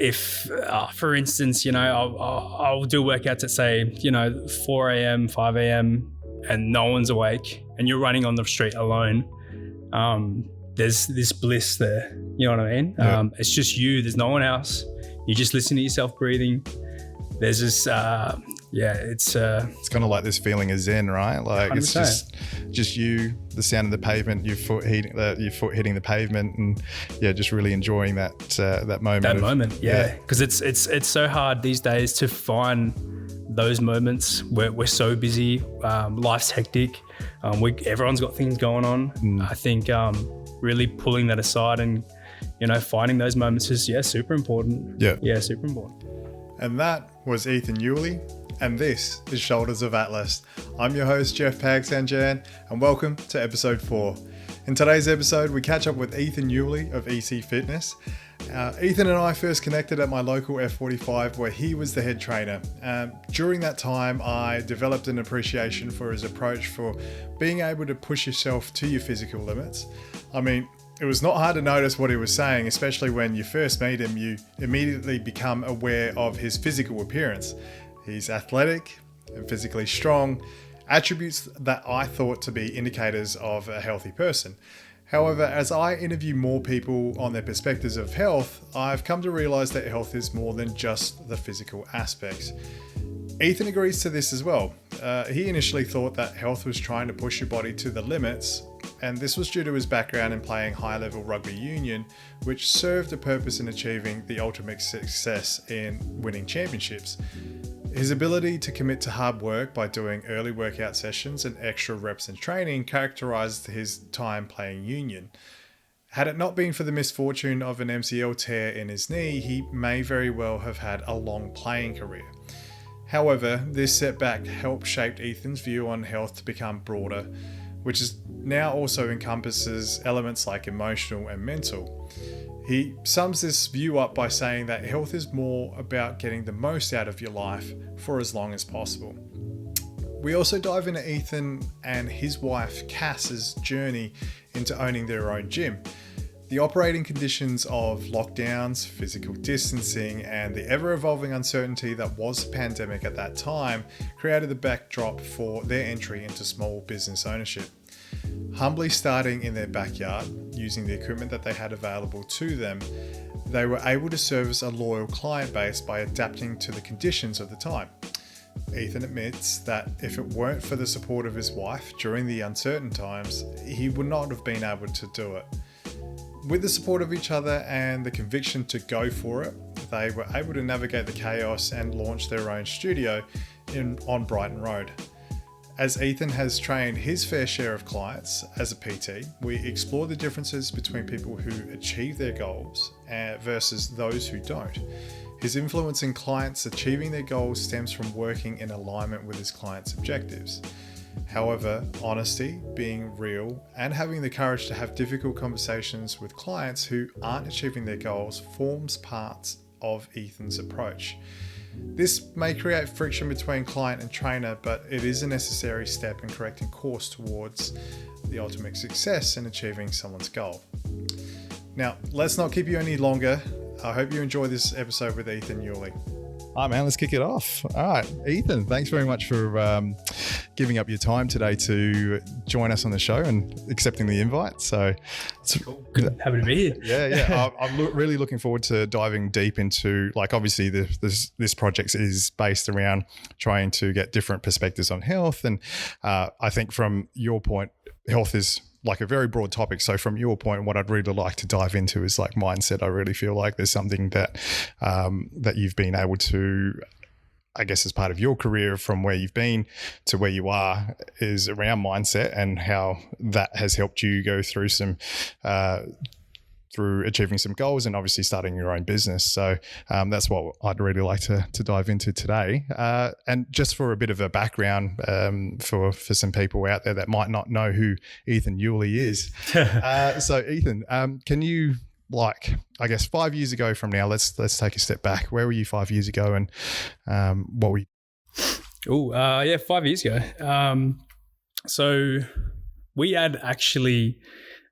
if, for instance, I'll do workouts at say, 4 a.m., 5 a.m. and no one's awake and you're running on the street alone, there's this bliss there. You know what I mean? Yeah. It's just you. There's no one else. You just listen to yourself breathing. There's this, it's kind of like this feeling of zen, right? Like 100%. It's just you, the sound of the pavement, your foot hitting the pavement, and just really enjoying that moment. That moment, because it's so hard these days to find those moments where we're so busy. Life's hectic. Everyone's got things going on. I think really pulling that aside and finding those moments is super important. Yeah, super important. And that was Ethan Uili, and this is Shoulders of Atlas. I'm your host, Jeff Pagsanjan, and welcome to episode 4. In today's episode, we catch up with Ethan Uili of EC Fitness. Ethan and I first connected at my local F45 where he was the head trainer. During that time, I developed an appreciation for his approach for being able to push yourself to your physical limits. I mean, it was not hard to notice what he was saying, especially when you first meet him. You immediately become aware of his physical appearance. He's athletic and physically strong, attributes that I thought to be indicators of a healthy person. However, as I interview more people on their perspectives of health, I've come to realize that health is more than just the physical aspects. Ethan agrees to this as well. He initially thought that health was trying to push your body to the limits, and this was due to his background in playing high-level rugby union, which served a purpose in achieving the ultimate success in winning championships. His ability to commit to hard work by doing early workout sessions and extra reps in training characterised his time playing union. Had it not been for the misfortune of an MCL tear in his knee, he may very well have had a long playing career. However, this setback helped shape Ethan's view on health to become broader, which is now also encompasses elements like emotional and mental. He sums this view up by saying that health is more about getting the most out of your life for as long as possible. We also dive into Ethan and his wife Cass's journey into owning their own gym. The operating conditions of lockdowns, physical distancing, and the ever-evolving uncertainty that was the pandemic at that time created the backdrop for their entry into small business ownership. Humbly starting in their backyard, using the equipment that they had available to them, they were able to service a loyal client base by adapting to the conditions of the time. Ethan admits that if it weren't for the support of his wife during the uncertain times, he would not have been able to do it. With the support of each other and the conviction to go for it, they were able to navigate the chaos and launch their own studio on Brighton Road. As Ethan has trained his fair share of clients as a PT, we explore the differences between people who achieve their goals versus those who don't. His influence in clients achieving their goals stems from working in alignment with his clients' objectives. However, honesty, being real, and having the courage to have difficult conversations with clients who aren't achieving their goals forms parts of Ethan's approach. This may create friction between client and trainer, but it is a necessary step in correcting course towards the ultimate success in achieving someone's goal. Now, let's not keep you any longer. I hope you enjoy this episode with Ethan Uili. All right, man, let's kick it off. All right, Ethan, thanks very much for giving up your time today to join us on the show and accepting the invite. So it's cool. Good. Happy to be here. Yeah. I'm really looking forward to diving deep into, like, obviously this project is based around trying to get different perspectives on health. And I think from your point, health is like a very broad topic. So from your point, what I'd really like to dive into is like mindset. I really feel like there's something that that you've been able to, I guess, as part of your career from where you've been to where you are is around mindset and how that has helped you go through through achieving some goals and obviously starting your own business. So that's what I'd really like to dive into today. And just for a bit of a background for some people out there that might not know who Ethan Uili is. So Ethan, can you, like, I guess 5 years ago from now, let's take a step back. Where were you 5 years ago and what were you? 5 years ago. So we had actually...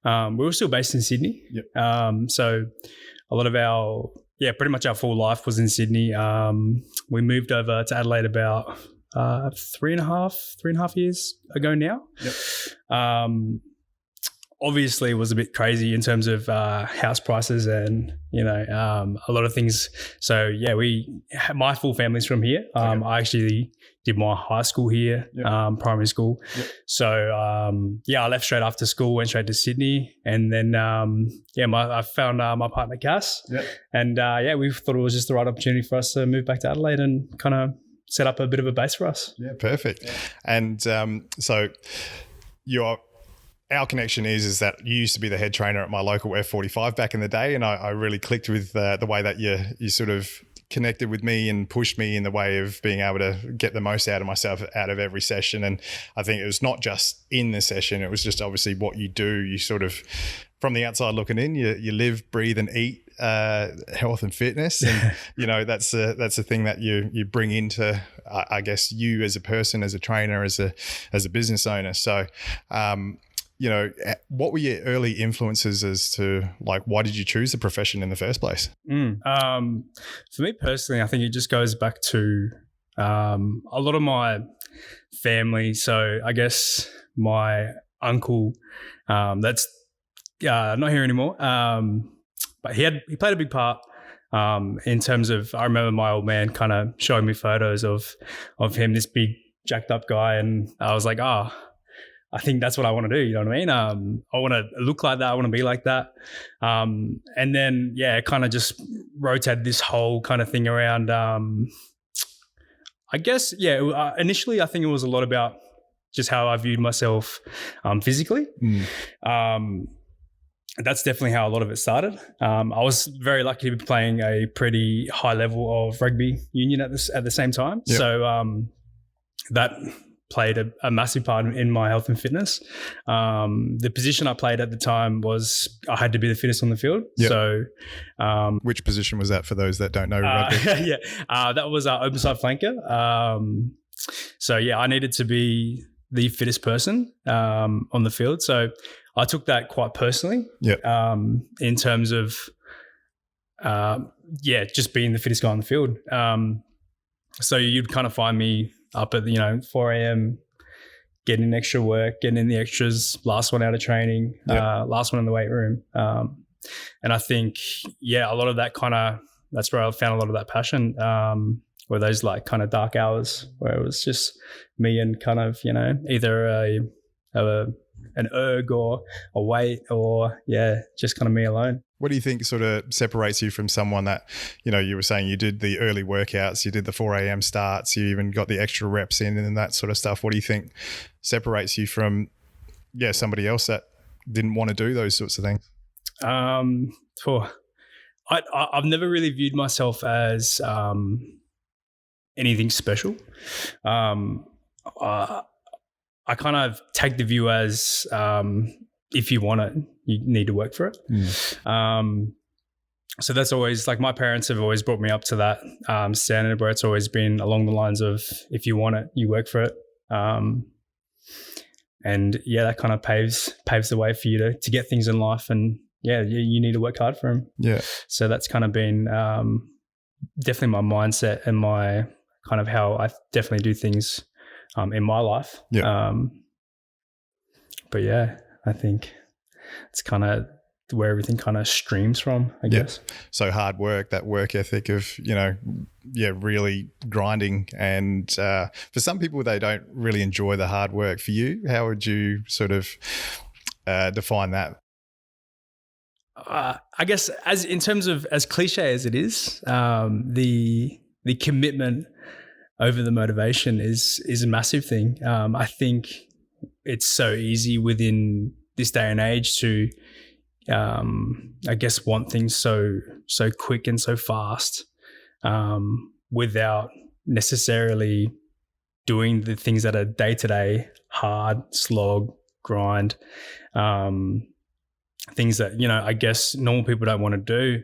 we were still based in Sydney. Yep. So a lot of our pretty much our full life was in Sydney. We moved over to Adelaide about 3.5 years ago now. Yep. Obviously, it was a bit crazy in terms of house prices and a lot of things. So yeah, my full family's from here. Okay. I actually did my high school here, Yep. primary school. Yep. So I left straight after school, went straight to Sydney, and then I found my partner Cass, Yep. and we thought it was just the right opportunity for us to move back to Adelaide and kind of set up a bit of a base for us. Yeah, perfect. Yeah. And so our connection is that you used to be the head trainer at my local F45 back in the day, and I really clicked with the way that you sort of connected with me and pushed me in the way of being able to get the most out of myself out of every session. And I think it was not just in the session, it was just obviously what you do. You sort of, from the outside looking in, you live, breathe and eat health and fitness, and that's the thing that you bring into I guess you as a person, as a trainer, as a business owner. So what were your early influences as to like why did you choose the profession in the first place? For me personally, I think it just goes back to a lot of my family. So I guess my uncle, that's not here anymore, but he played a big part in terms of, I remember my old man kind of showing me photos of him, this big jacked up guy, and I was like, I think that's what I want to do. You know what I mean? I want to look like that. I want to be like that. And then, it kind of just rotated this whole kind of thing around. I guess, initially I think it was a lot about just how I viewed myself physically. That's definitely how a lot of it started. I was very lucky to be playing a pretty high level of rugby union at the same time. Yep. So that played a massive part in my health and fitness. The position I played at the time was I had to be the fittest on the field. Yep. So, which position was that for those that don't know rugby? That was our open side flanker. I needed to be the fittest person on the field. So I took that quite personally. Yep. In terms of just being the fittest guy on the field. So you'd kind of find me up at 4 a.m. getting in extra work, getting in the extras, last one out of training, last one in the weight room. And I think, a lot of that that's where I found a lot of that passion, were those like kind of dark hours where it was just me and kind of, either an erg or a weight or just kind of me alone. What do you think sort of separates you from someone that, you were saying you did the early workouts, you did the 4 a.m. starts, you even got the extra reps in and that sort of stuff. What do you think separates you from, somebody else that didn't want to do those sorts of things? I've never really viewed myself as anything special. I kind of take the view as if you want it, you need to work for it. So that's always, like, my parents have always brought me up to that standard where it's always been along the lines of if you want it, you work for it. And that kind of paves the way for you to get things in life, and you need to work hard for them. Yeah. So that's kind of been definitely my mindset and my kind of how I definitely do things in my life. Yeah. But I think it's kind of where everything kind of streams from, I guess. So hard work, that work ethic of, really grinding. And for some people, they don't really enjoy the hard work. For you, how would you sort of define that? I guess as in terms of, as cliche as it is, the commitment over the motivation is a massive thing. I think it's so easy within this day and age to, I guess, want things so quick and so fast, without necessarily doing the things that are day to day, hard, slog, grind, things that, I guess normal people don't want to do.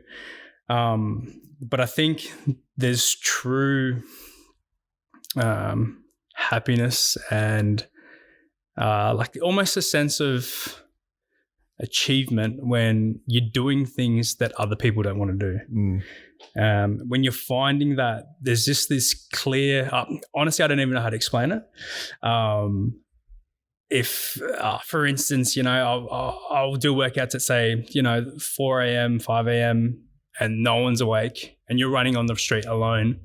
But I think there's true happiness and like almost a sense of achievement when you're doing things that other people don't want to do. When you're finding that there's just this clear, honestly, I don't even know how to explain it. If, for instance, I'll do workouts at say, 4 a.m., 5 a.m. and no one's awake and you're running on the street alone.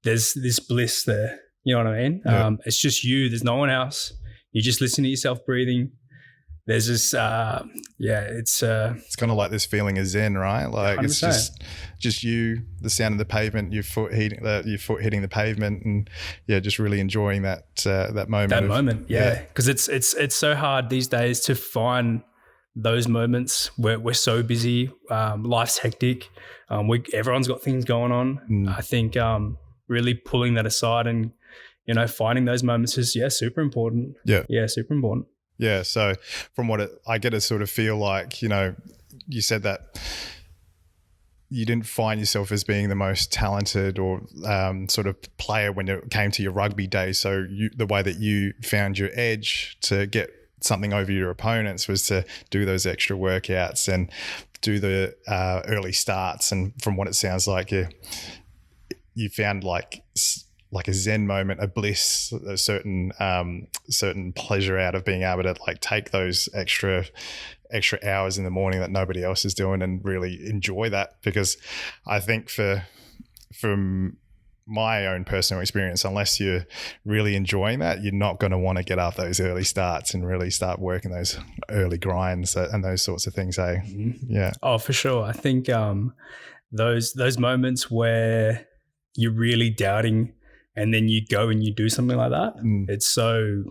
There's this bliss there. You know what I mean? Yeah. It's just you. There's no one else. You just listen to yourself breathing. There's this, it's kind of like this feeling of zen, right? Like 100%. It's just you, the sound of the pavement, your foot hitting the pavement, and just really enjoying that moment. That moment, because it's so hard these days to find those moments where we're so busy. Life's hectic. Everyone's got things going on. I think really pulling that aside and finding those moments is super important. Yeah, super important. Yeah. So from what I get to sort of feel like, you said that you didn't find yourself as being the most talented or sort of player when it came to your rugby days. So the way that you found your edge to get something over your opponents was to do those extra workouts and do the early starts. And from what it sounds like, you found like a zen moment, a bliss, a certain pleasure out of being able to like take those extra hours in the morning that nobody else is doing and really enjoy that. Because I think from my own personal experience, unless you're really enjoying that, you're not going to want to get up those early starts and really start working those early grinds and those sorts of things. Yeah. Oh, for sure. I think those moments where you're really doubting and then you go and you do something like that, it's so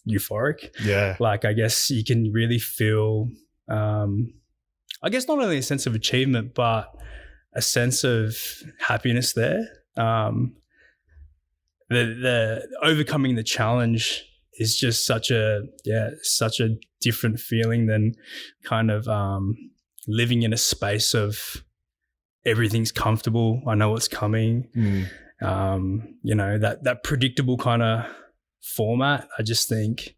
euphoric. Yeah. Like, I guess you can really feel, I guess not only a sense of achievement, but a sense of happiness there. The overcoming the challenge is just such a different feeling than kind of living in a space of everything's comfortable. I know what's coming. That predictable kind of format, I just think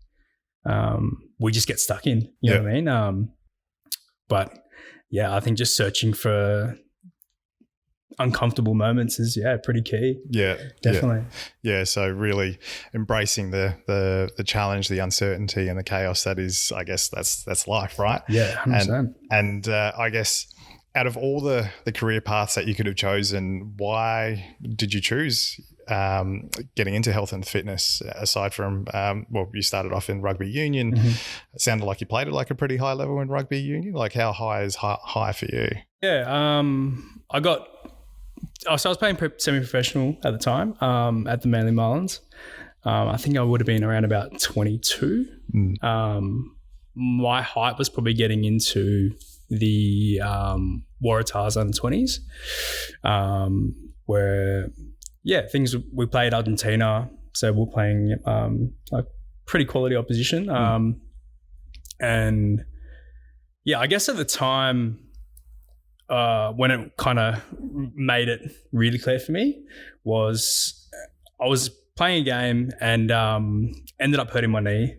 we just get stuck in, you know what I mean? But yeah, I think just searching for uncomfortable moments is pretty key. Yeah, definitely. Yeah, so really embracing the challenge, the uncertainty, and the chaos that is, I guess that's life, right? Yeah, 100%. And I guess out of all the career paths that you could have chosen, why did you choose getting into health and fitness aside from, you started off in Rugby Union. It sounded like you played at like a pretty high level in Rugby Union. Like how high is high for you? Yeah, I was playing semi-professional at the time at the Manly Marlins. I think I would have been around about 22. My height was probably getting into the Waratahs under 20s, where we played Argentina, so we're playing like pretty quality opposition. And yeah, I guess at the time when it kind of made it really clear for me was I was playing a game and ended up hurting my knee,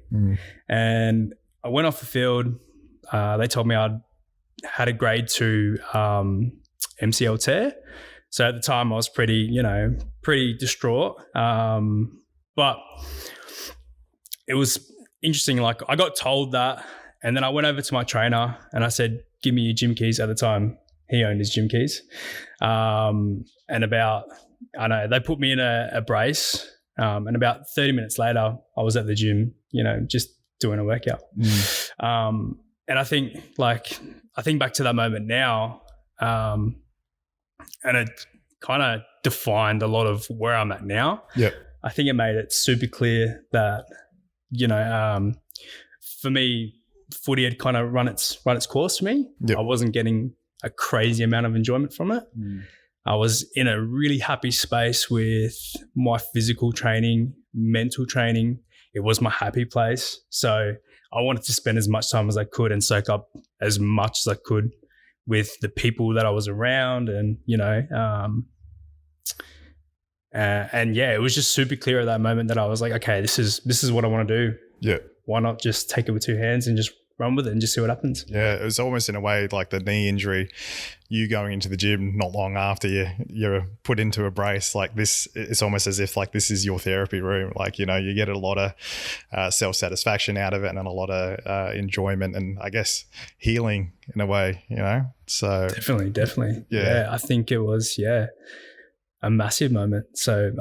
and I went off the field. They told me I'd had a grade 2 MCL tear. So at the time I was pretty distraught. But it was interesting. Like I got told that, and then I went over to my trainer and I said, "Give me your gym keys." At the time, he owned his gym keys. And they put me in a brace. And about 30 minutes later, I was at the gym, just doing a workout. And I think back to that moment now, and it kind of defined a lot of where I'm at now. Yeah. I think it made it super clear that, for me, footy had kind of run its course for me. Yep. I wasn't getting a crazy amount of enjoyment from it. I was in a really happy space with my physical training, mental training. It was my happy place. So I wanted to spend as much time as I could and soak up as much as I could with the people that I was around, and it was just super clear at that moment that I was like, okay, this is what I want to do. Yeah. Why not just take it with two hands and just run with it and just see what happens. Yeah, it was almost in a way like the knee injury, you going into the gym not long after you're put into a brace. Like this, it's almost as if like this is your therapy room. Like, you know, you get a lot of self-satisfaction out of it and a lot of enjoyment and I guess healing in a way, you know? So Definitely. Yeah. I think it was, a massive moment. So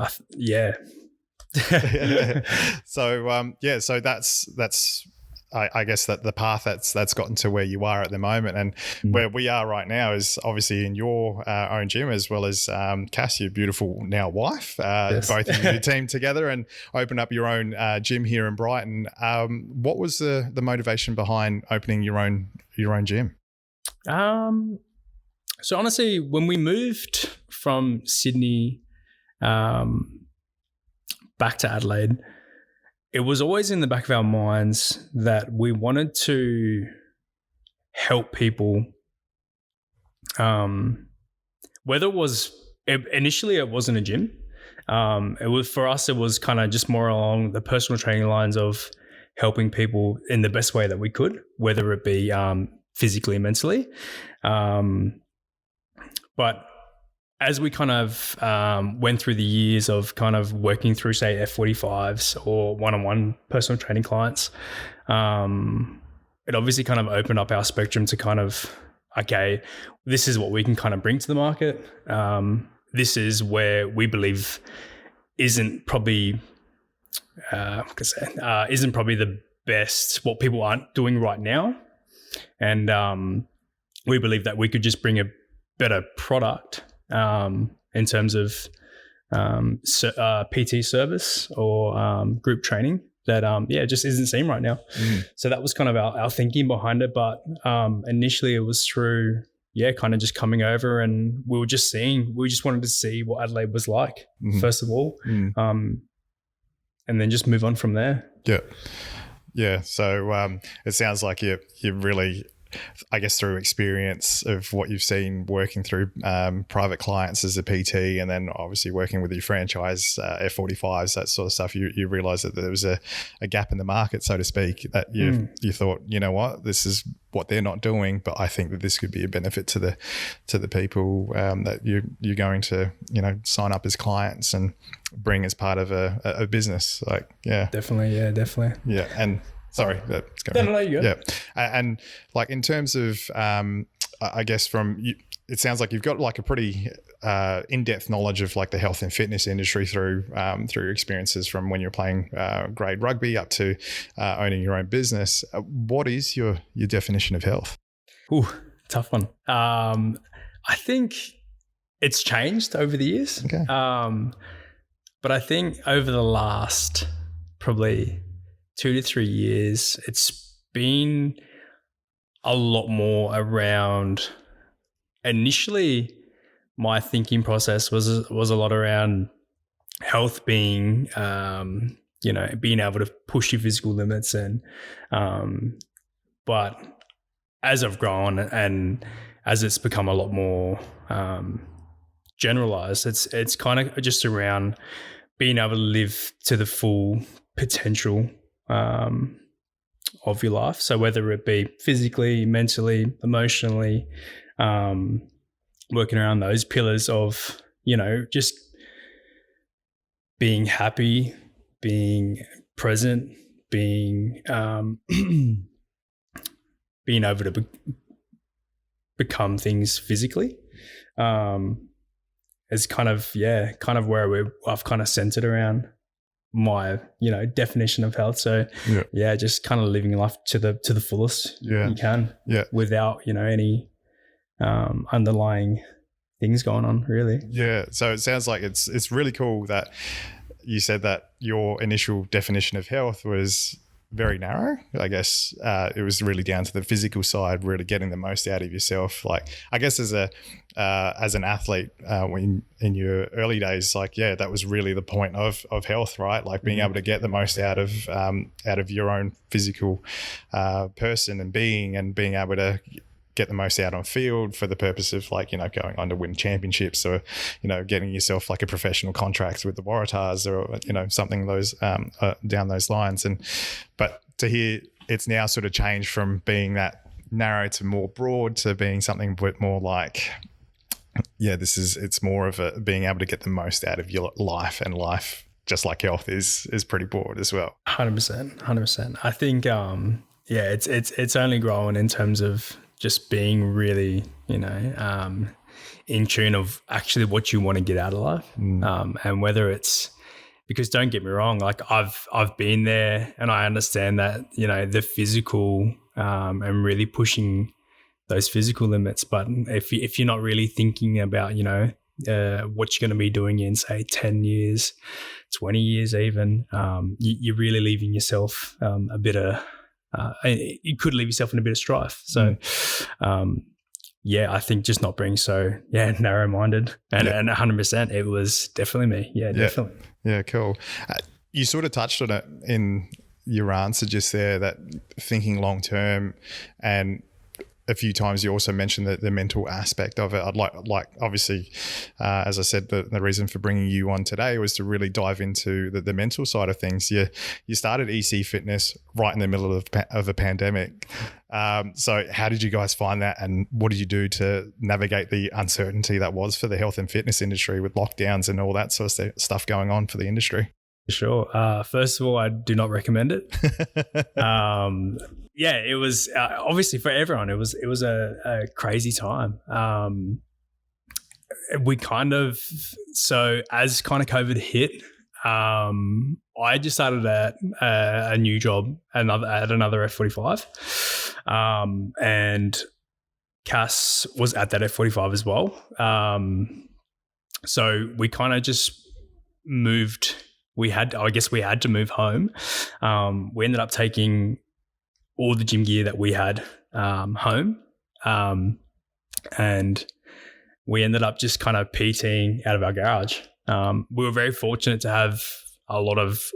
so that's I guess that the path that's gotten to where you are at the moment and where we are right now is obviously in your own gym as well as Cass, your beautiful now wife. Yes. Both of you team together and open up your own gym here in Brighton. What was the motivation behind opening your own gym? So honestly, when we moved from Sydney back to Adelaide, it was always in the back of our minds that we wanted to help people. Whether it was initially, it wasn't a gym. It was for us. It was kind of just more along the personal training lines of helping people in the best way that we could, whether it be physically, mentally. But as we kind of went through the years of kind of working through, say, F45s or one-on-one personal training clients, it obviously kind of opened up our spectrum to kind of, okay, this is what we can kind of bring to the market. This is where we believe isn't probably the best, what people aren't doing right now. And we believe that we could just bring a better product in terms of PT service or group training that just isn't seen right now. So that was kind of our thinking behind it. But initially it was through kind of just coming over and we just wanted to see what Adelaide was like first of all, and then just move on from there. Yeah. So it sounds like you really, I guess, through experience of what you've seen working through private clients as a PT and then obviously working with your franchise F45s, that sort of stuff, you realised that there was a gap in the market, so to speak, that you thought, you know what, this is what they're not doing, but I think that this could be a benefit to the people that you're going to, you know, sign up as clients and bring as part of a business. Like, definitely. Yeah. And sorry, that's going. No, you go. Yeah, and like in terms of, I guess from you, it sounds like you've got like a pretty in-depth knowledge of like the health and fitness industry through your experiences from when you're playing grade rugby up to owning your own business. What is your definition of health? Ooh, tough one. I think it's changed over the years. Okay. But I think over the last probably 2 to 3 years, it's been a lot more around. Initially, my thinking process was a lot around health being, being able to push your physical limits, and but as I've grown and as it's become a lot more generalized, it's kind of just around being able to live to the full potential of your life. So whether it be physically, mentally, emotionally, working around those pillars of, you know, just being happy, being present, being being able to become things physically, is kind of where I've kind of centered around my, you know, definition of health. So just kind of living life to the fullest you can, without, you know, any underlying things going on, really. So it sounds like it's really cool that you said that your initial definition of health was very narrow. I guess it was really down to the physical side, really getting the most out of yourself. Like, I guess as an athlete, when in your early days, like, that was really the point of health, right? Like being able to get the most out of your own physical person and being able to get the most out on field for the purpose of, like, you know, going on to win championships, or, you know, getting yourself like a professional contract with the Waratahs, or, you know, something those down those lines. But to hear it's now sort of changed from being that narrow to more broad to being something a bit more like, it's more of a being able to get the most out of your life, and life, just like health, is pretty broad as well. 100%. I think, it's only growing in terms of just being really, in tune of actually what you want to get out of life. And whether it's, because don't get me wrong, like I've been there and I understand that, the physical, and really pushing those physical limits. But if you're not really thinking about, what you're going to be doing in, say, 10 years, 20 years even, you're really leaving yourself a bit of, you could leave yourself in a bit of strife. So, I think just not being so, narrow-minded and 100%, it was definitely me. Yeah, definitely. Yeah, cool. You sort of touched on it in your answer just there, that thinking long-term, and a few times you also mentioned the mental aspect of it. I'd like obviously, as I said, the reason for bringing you on today was to really dive into the mental side of things. You started EC Fitness right in the middle of a pandemic. So how did you guys find that, and what did you do to navigate the uncertainty that was for the health and fitness industry with lockdowns and all that sort of stuff going on for the industry? Sure. First of all, I do not recommend it. It was obviously for everyone. It was a crazy time. We so as COVID hit, I just started a new job at another F45, and Cass was at that F45 as well. So we kind of just moved. I guess we had to move home. We ended up taking all the gym gear that we had home, and we ended up just kind of PTing out of our garage. We were very fortunate to have a lot of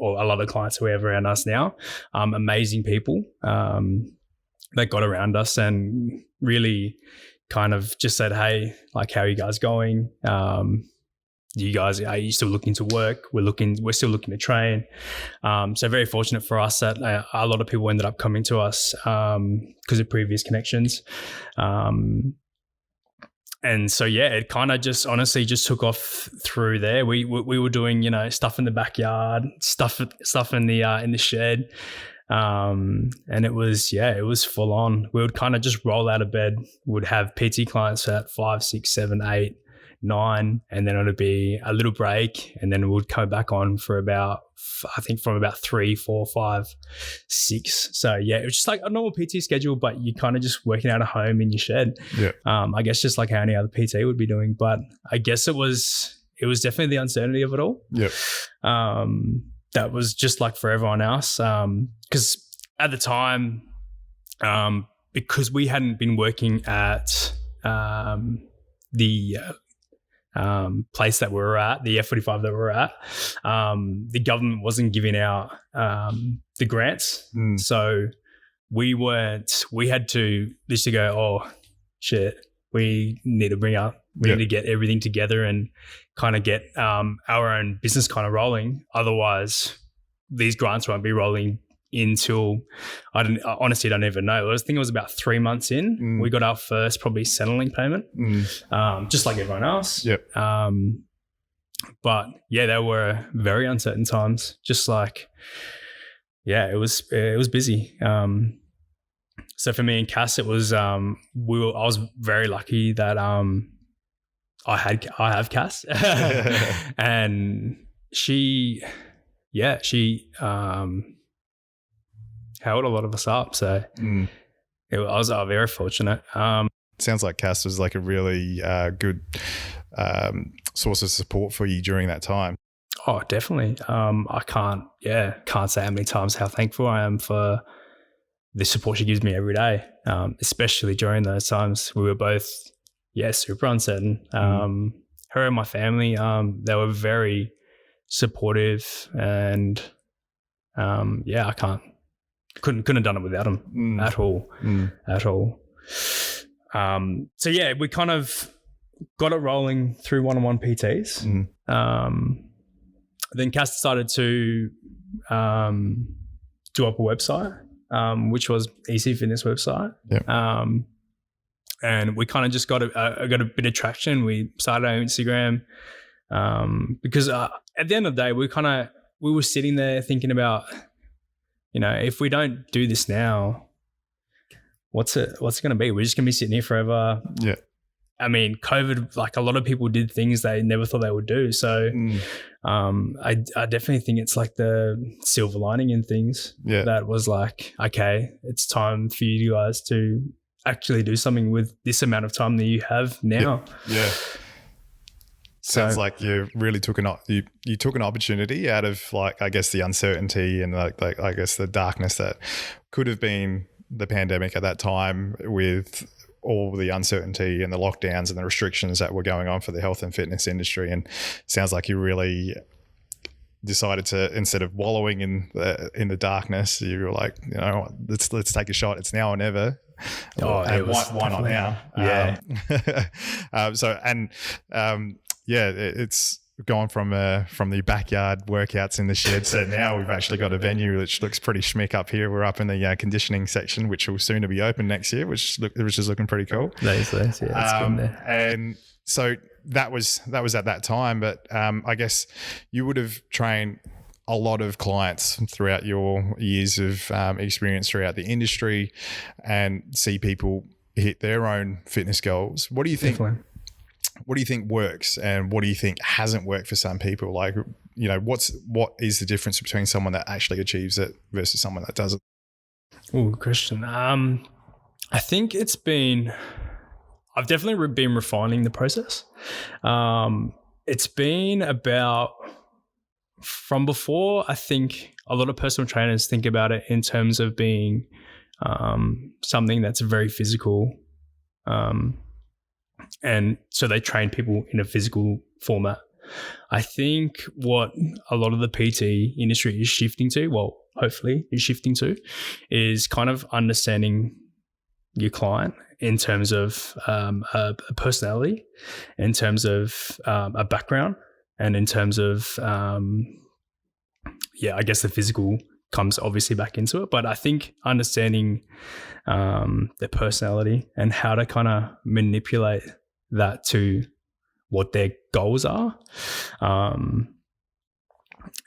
clients who we have around us now, amazing people that got around us and really kind of just said, hey, like, how are you guys going? You guys, are you still looking to work? We're still looking to train. So very fortunate for us that a lot of people ended up coming to us because of previous connections. And so, it kind of just honestly just took off through there. We were doing, stuff in the backyard, stuff in the shed. And it was full on. We would kind of just roll out of bed, would have PT clients at 5, 6, 7, 8, 9, and then it would be a little break, and then it would come back on for about, I think, from about 3, 4, 5, 6. So it was just like a normal PT schedule, but you kind of just working out of home in your shed. Yeah. I guess just like how any other PT would be doing, but I guess it was definitely the uncertainty of it all. Yeah. That was just like for everyone else. Because at the time, because we hadn't been working at the place that we were at, the F45 that we were at, the government wasn't giving out the grants. So we had to literally go, oh shit, we need to get everything together and kind of get our own business kind of rolling. Otherwise these grants won't be rolling until I honestly don't even know. I think it was about 3 months in. We got our first probably Centrelink payment, just like everyone else. Yep. But there were very uncertain times. Just like, it was busy. So for me and Cass, it was I was very lucky that I have Cass, and she held a lot of us up. So I was very fortunate. Sounds like Cass was like a really good source of support for you during that time. Oh, definitely. I can't say how many times how thankful I am for the support she gives me every day, especially during those times. We were both, super uncertain. Her and my family, they were very supportive, and I couldn't have done it without them at all. So we kind of got it rolling through one-on-one PTs. Then Cass decided to do up a website. which was EC Fitness website. Yeah. And we kind of just got a bit of traction. We started our Instagram because at the end of the day, we were sitting there thinking about, if we don't do this now, what's it going to be? We're just going to be sitting here forever. Yeah. I mean, COVID, like a lot of people did things they never thought they would do. So I definitely think it's like the silver lining in things. Yeah. That was like, okay, it's time for you guys to actually do something with this amount of time that you have now. Yeah. Sounds like you really took you took an opportunity out of, like, I guess the uncertainty and like I guess the darkness that could have been the pandemic at that time, with all the uncertainty and the lockdowns and the restrictions that were going on for the health and fitness industry. And sounds like you really decided to, instead of wallowing in the darkness, you were like, let's take a shot. It's now or never. It was why not now? Yeah. It's gone from the backyard workouts in the shed. So now we've actually got a venue which looks pretty schmick up here. We're up in the conditioning section, which will soon to be open next year, which is looking pretty cool. Nice. Yeah, it's good there. And so that was at that time. But I guess you would have trained a lot of clients throughout your years of experience throughout the industry, and see people hit their own fitness goals. What do you think? Definitely. What do you think works, and what do you think hasn't worked for some people? Like, what is the difference between someone that actually achieves it versus someone that doesn't? Oh, good question. I think I've definitely been refining the process. It's been about, from before, I think a lot of personal trainers think about it in terms of being something that's very physical. And so they train people in a physical format. I think what a lot of the PT industry is shifting to, well, hopefully is shifting to, is kind of understanding your client in terms of a personality, in terms of a background, and in terms of, I guess the physical comes obviously back into it. But I think understanding their personality and how to kind of manipulate that to what their goals are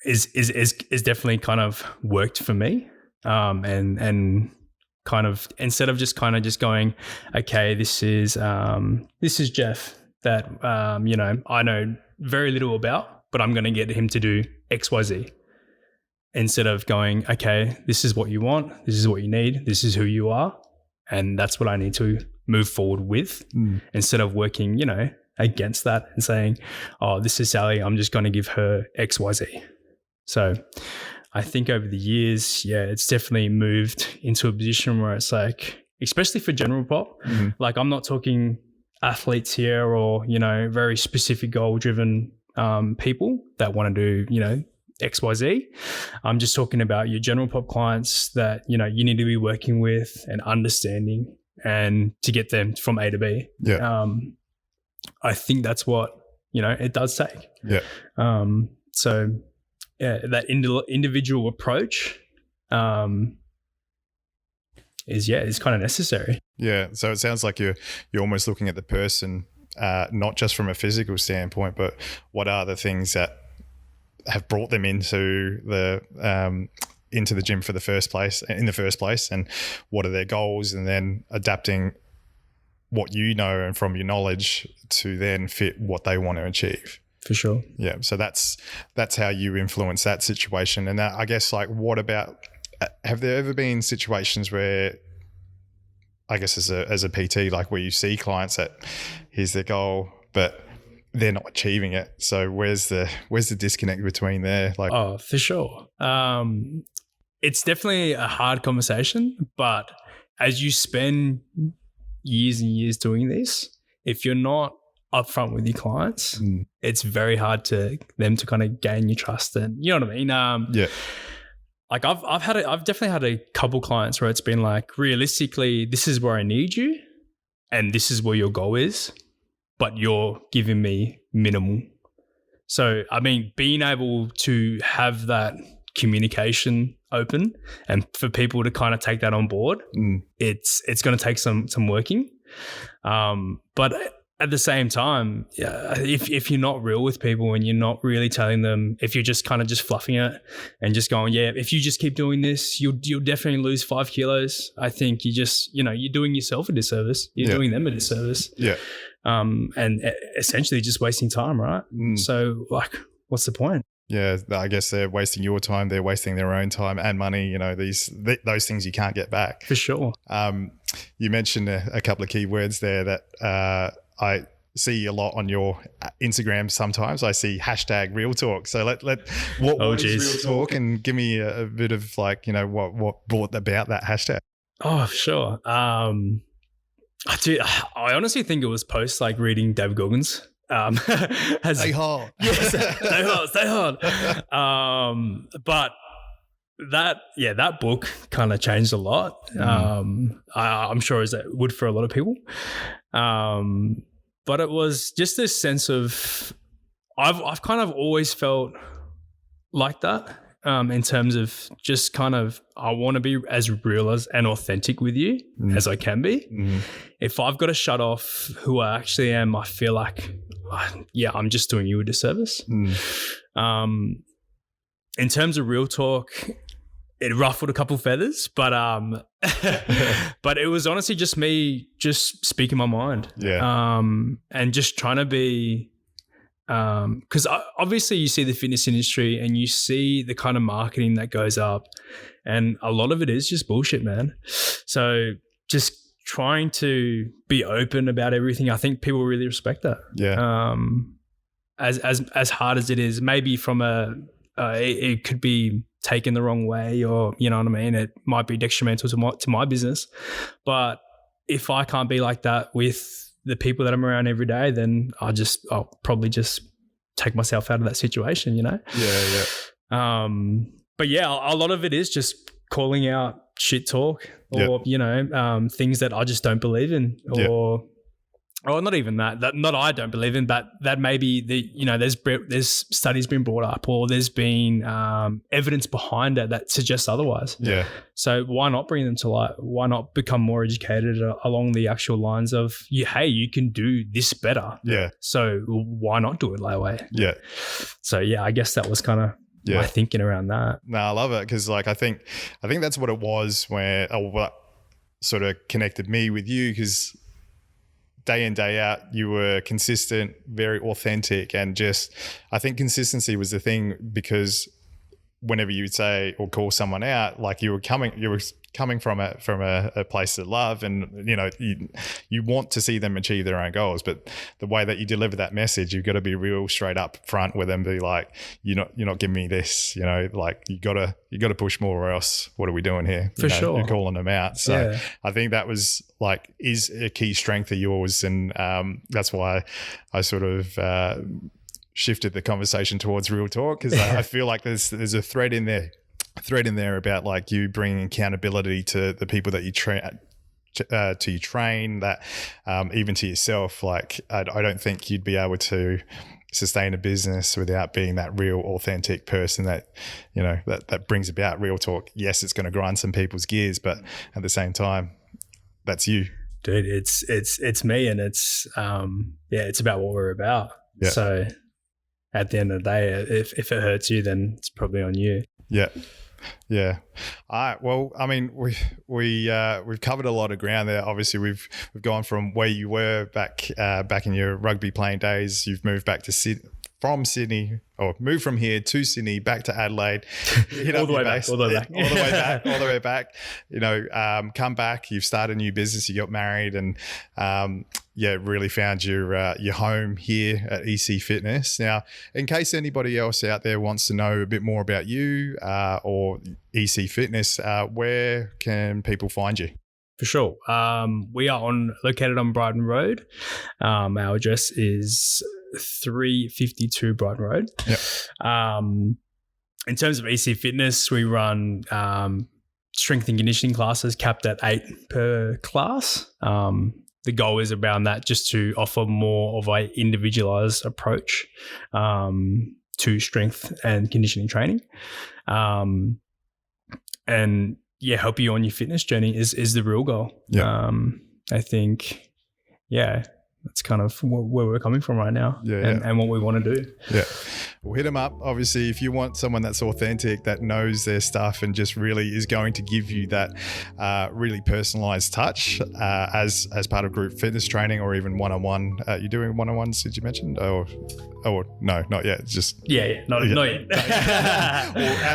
is definitely kind of worked for me. And kind of, instead of just going, okay, this is Jeff that I know very little about, but I'm going to get him to do XYZ. Instead of going, okay, this is what you want, this is what you need, this is who you are, and that's what I need to move forward with. Instead of working, against that and saying, oh, this is Sally, I'm just going to give her XYZ. So I think over the years, it's definitely moved into a position where it's like, especially for general pop, like I'm not talking athletes here or, very specific goal-driven people that want to do, XYZ. I'm just talking about your general pop clients that, you need to be working with and understanding, and to get them from A to B. Yeah. I think that's what, it does take. Yeah. That individual approach is kind of necessary. Yeah. So it sounds like you're almost looking at the person, not just from a physical standpoint, but what are the things that have brought them into the gym in the first place, and what are their goals, and then adapting what you know and from your knowledge to then fit what they want to achieve. For sure. Yeah. So that's how you influence that situation. And that, I guess, like, what about, have there ever been situations where, I guess as a PT, like where you see clients that here's their goal, but they're not achieving it. So where's the disconnect between there? Like, oh, for sure. It's definitely a hard conversation, but as you spend years and years doing this, if you're not upfront with your clients, it's very hard to them to kind of gain your trust. And you know what I mean? Yeah. Like I've definitely had a couple clients where it's been like, realistically, this is where I need you, and this is where your goal is, but you're giving me minimal. So, I mean, being able to have that communication open and for people to kind of take that on board, it's going to take some working. But at the same time, if you're not real with people and you're not really telling them, if you're just kind of just fluffing it and just going, if you just keep doing this, you'll definitely lose 5 kilos. I think you're doing yourself a disservice. You're doing them a disservice. Yeah. And essentially just wasting time, right? So like, what's the point? Yeah, I guess they're wasting your time. They're wasting their own time and money. You know, those things you can't get back. For sure. You mentioned a couple of key words there that I see a lot on your Instagram. Sometimes I see #real talk. So what is real talk, and give me a bit of like, you know, what brought about that hashtag. Oh, for sure. I honestly think it was post like reading David Goggins. Stay hard. Yes, stay hard. But that book kind of changed a lot. I'm sure it would for a lot of people. But it was just this sense of I've kind of always felt like that. In terms of just kind of, I want to be as real and authentic with you as I can be. If I've got to shut off who I actually am, I feel like, I'm just doing you a disservice. In terms of real talk, it ruffled a couple feathers, but but it was honestly just me just speaking my mind. Yeah. And just trying to be, because obviously you see the fitness industry and you see the kind of marketing that goes up, and a lot of it is just bullshit, man. So just trying to be open about everything, I think people really respect that. Yeah. As hard as it is, maybe from it could be taken the wrong way, or you know what I mean. It might be detrimental to my business, but if I can't be like that with the people that I'm around every day, then I'll probably just take myself out of that situation, you know? Yeah. But yeah, a lot of it is just calling out shit talk or, you know, things that I just don't believe in, or not even that not I don't believe in, but that maybe there's studies been brought up, or there's been evidence behind it that suggests otherwise. Yeah. So why not bring them to light? Why not become more educated along the actual lines of, hey, you can do this better. Yeah. So why not do it that way? Yeah. So yeah, I guess that was kind of my thinking around that. No, I love it, because like I think that's what it was what sort of connected me with you, because day in, day out, you were consistent, very authentic, and just, I think consistency was the thing, because whenever you would say or call someone out, like you were coming from a place of love, and you know, you want to see them achieve their own goals, but the way that you deliver that message, you've got to be real straight up front with them, be like, you're not giving me this, you know, like you got to push more, or else what are we doing here? For sure. You're calling them out. So I think that was is a key strength of yours, and that's why I sort of shifted the conversation towards real talk, because I feel like there's a thread in there about like you bringing accountability to the people that you train, that even to yourself. Like I don't think you'd be able to sustain a business without being that real authentic person that, you know, that brings about real talk. Yes, it's going to grind some people's gears, but at the same time, that's you. Dude, it's me, and it's it's about what we're about. Yeah. So at the end of the day, if it hurts you, then it's probably on you. Yeah. Yeah. All right. Well, I mean, we've covered a lot of ground there. Obviously, we've gone from where you were back in your rugby playing days. You've moved back to Sydney, or moved from here to Sydney, back to Adelaide, all the way back. You know, come back. You've started a new business. You got married, and really found your home here at EC Fitness. Now, in case anybody else out there wants to know a bit more about you or EC Fitness, where can people find you? For sure. We are located on Brighton Road. Our address is 352 Brighton Road. Yep. In terms of EC Fitness, we run strength and conditioning classes capped at 8 per class. The goal is around that, just to offer more of a individualized approach. to strength and conditioning training. And yeah, help you on your fitness journey is the real goal. Yeah. I think, that's kind of where we're coming from right now, and what we want to do. Yeah. Well, hit them up. Obviously, if you want someone that's authentic, that knows their stuff and just really is going to give you that really personalized touch as part of group fitness training or even one-on-one. You're doing one-on-ones, did you mention? Or no, not yet. It's just not yet. Well,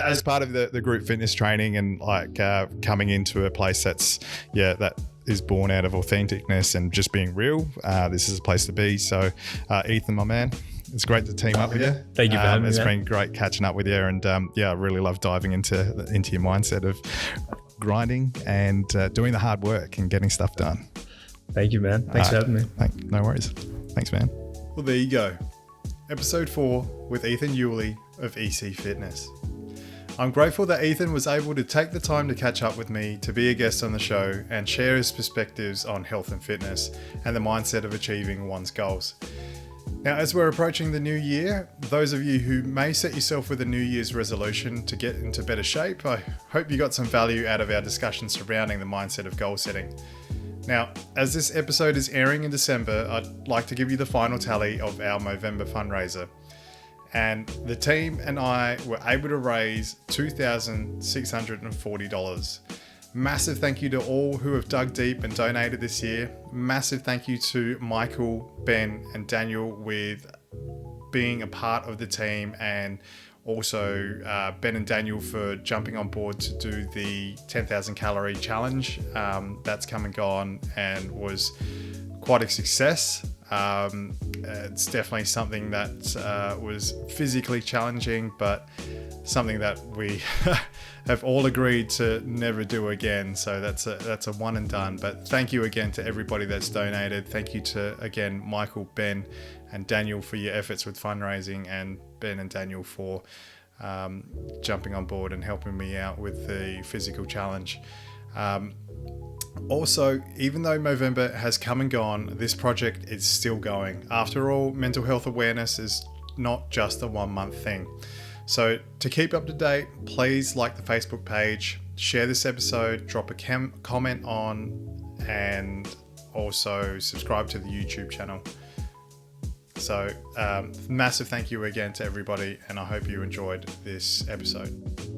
as part of the group fitness training and like coming into a place that is born out of authenticness and just being real. This is a place to be. So, Ethan, my man, it's great to team up with you. Thank you for having me. It's been great catching up with you, and I really love diving into your mindset of grinding and doing the hard work and getting stuff done. Thank you, man. Thanks for having me. No worries. Thanks, man. Well, there you go. Episode 4 with Ethan Uili of EC Fitness. I'm grateful that Ethan was able to take the time to catch up with me, to be a guest on the show and share his perspectives on health and fitness and the mindset of achieving one's goals. Now, as we're approaching the new year, those of you who may set yourself with a New Year's resolution to get into better shape, I hope you got some value out of our discussion surrounding the mindset of goal setting. Now, as this episode is airing in December, I'd like to give you the final tally of our Movember fundraiser. And the team and I were able to raise $2,640. Massive thank you to all who have dug deep and donated this year. Massive thank you to Michael, Ben, and Daniel with being a part of the team, and also Ben and Daniel for jumping on board to do the 10,000 calorie challenge. That's come and gone and was quite a success. It's definitely something that was physically challenging, but something that we have all agreed to never do again. So that's a one and done. But thank you again to everybody that's donated. Thank you to, again, Michael, Ben, and Daniel for your efforts with fundraising, and Ben and Daniel for jumping on board and helping me out with the physical challenge. Also, even though Movember has come and gone, this project is still going. After all, mental health awareness is not just a 1 month thing. So to keep up to date, please like the Facebook page, share this episode, drop a comment on, and also subscribe to the YouTube channel. So massive thank you again to everybody, and I hope you enjoyed this episode.